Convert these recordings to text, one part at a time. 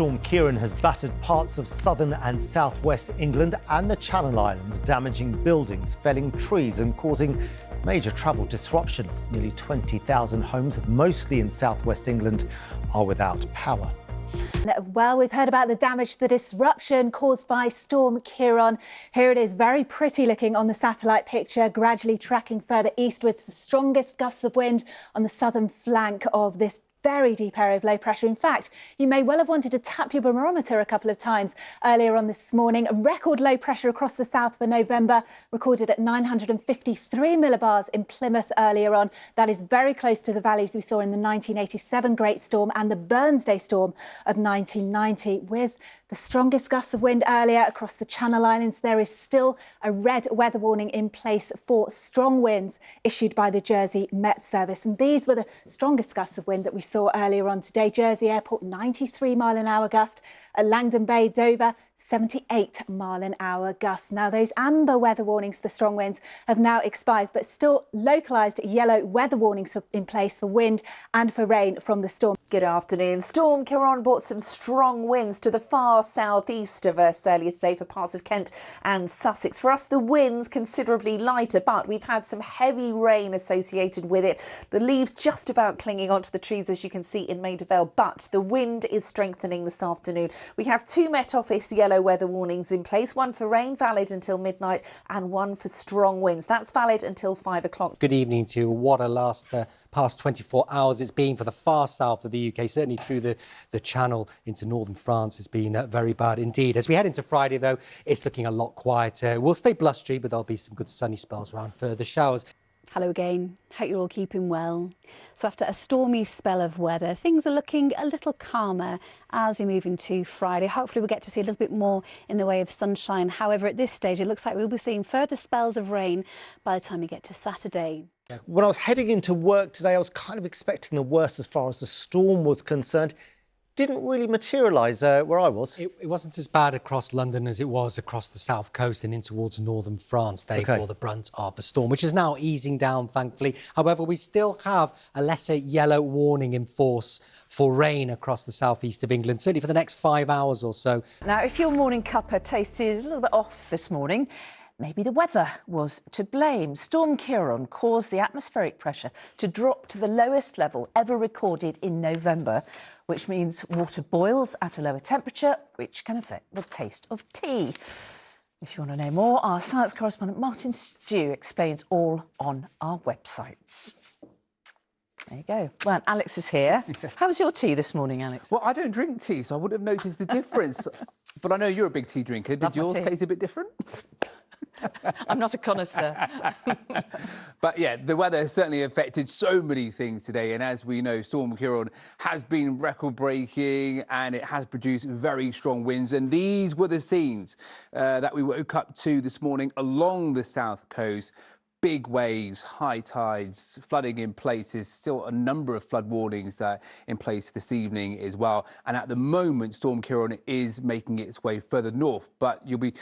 Storm Ciarán has battered parts of southern and southwest England and the Channel Islands, damaging buildings, felling trees and causing major travel disruption. Nearly 20,000 homes, mostly in southwest England, are without power. Well, we've heard about the damage, the disruption caused by Storm Ciarán. Here it is, very pretty looking on the satellite picture, gradually tracking further eastwards. The strongest gusts of wind on the southern flank of this very deep area of low pressure. In fact, you may well have wanted to tap your barometer a couple of times earlier on this morning. A record low pressure across the south for November, recorded at 953 millibars in Plymouth earlier on. That is very close to the values we saw in the 1987 Great Storm and the Burnsday Storm of 1990. With the strongest gusts of wind earlier across the Channel Islands, there is still a red weather warning in place for strong winds issued by the Jersey Met Service. And these were the strongest gusts of wind that we saw earlier on today. Jersey Airport, 93 mile an hour gust. At Langdon Bay, Dover, 78 mile an hour gusts. Now, those amber weather warnings for strong winds have now expired, but still localised yellow weather warnings in place for wind and for rain from the storm. Good afternoon. Storm Ciarán brought some strong winds to the far southeast of us earlier today for parts of Kent and Sussex. For us, the winds considerably lighter, but we've had some heavy rain associated with it. The leaves just about clinging onto the trees, as you can see in Maida Vale, but the wind is strengthening this afternoon. We have two Met Office yellow weather warnings in place, one for rain valid until midnight and one for strong winds. That's valid until 5 o'clock. Good evening to you. What a past 24 hours it's been for the far south of the UK, certainly through the Channel into northern France. It's been very bad indeed. As we head into Friday, though, it's looking a lot quieter. We'll stay blustery, but there'll be some good sunny spells around, further showers. Hello again. Hope you're all keeping well. So after a stormy spell of weather, things are looking a little calmer as we move into Friday. Hopefully we'll get to see a little bit more in the way of sunshine. However, at this stage, it looks like we'll be seeing further spells of rain by the time we get to Saturday. When I was heading into work today, I was kind of expecting the worst as far as the storm was concerned. Didn't really materialise where I was. It wasn't as bad across London as it was across the south coast and in towards northern France. They bore the brunt of the storm, which is now easing down, thankfully. However, we still have a lesser yellow warning in force for rain across the southeast of England, certainly for the next 5 hours or so. Now, if your morning cuppa tasted a little bit off this morning, maybe the weather was to blame. Storm Ciarán caused the atmospheric pressure to drop to the lowest level ever recorded in November, which means water boils at a lower temperature, which can affect the taste of tea. If you want to know more, our science correspondent Martin Stew explains all on our websites. There you go. Well, Alex is here. How was your tea this morning, Alex? Well, I don't drink tea, so I wouldn't have noticed the difference. But I know you're a big tea drinker. Did yours taste a bit different? I'm not a connoisseur. But yeah, the weather has certainly affected so many things today. And as we know, Storm Ciarán has been record-breaking and it has produced very strong winds. And these were the scenes that we woke up to this morning along the south coast. Big waves, high tides, flooding in places, still a number of flood warnings in place this evening as well. And at the moment, Storm Ciarán is making its way further north. But you'll be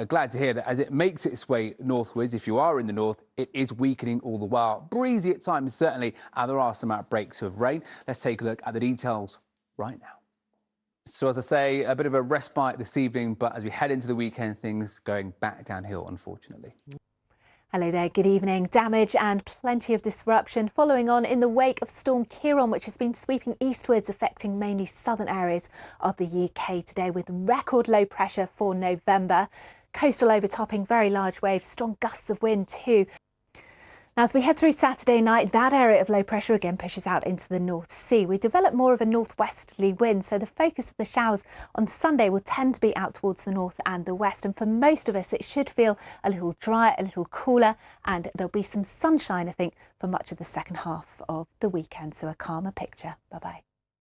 glad to hear that as it makes its way northwards, if you are in the north, it is weakening all the while. Breezy at times, certainly, and there are some outbreaks of rain. Let's take a look at the details right now. So as I say, a bit of a respite this evening, but as we head into the weekend, things going back downhill, unfortunately. Hello there, good evening. Damage and plenty of disruption following on in the wake of Storm Ciarán, which has been sweeping eastwards, affecting mainly southern areas of the UK today with record low pressure for November. Coastal overtopping, very large waves, strong gusts of wind too. Now, as we head through Saturday night, that area of low pressure again pushes out into the North Sea. We develop more of a northwesterly wind, so the focus of the showers on Sunday will tend to be out towards the north and the west. And for most of us, it should feel a little drier, a little cooler, and there'll be some sunshine, I think, for much of the second half of the weekend. So a calmer picture. Bye-bye.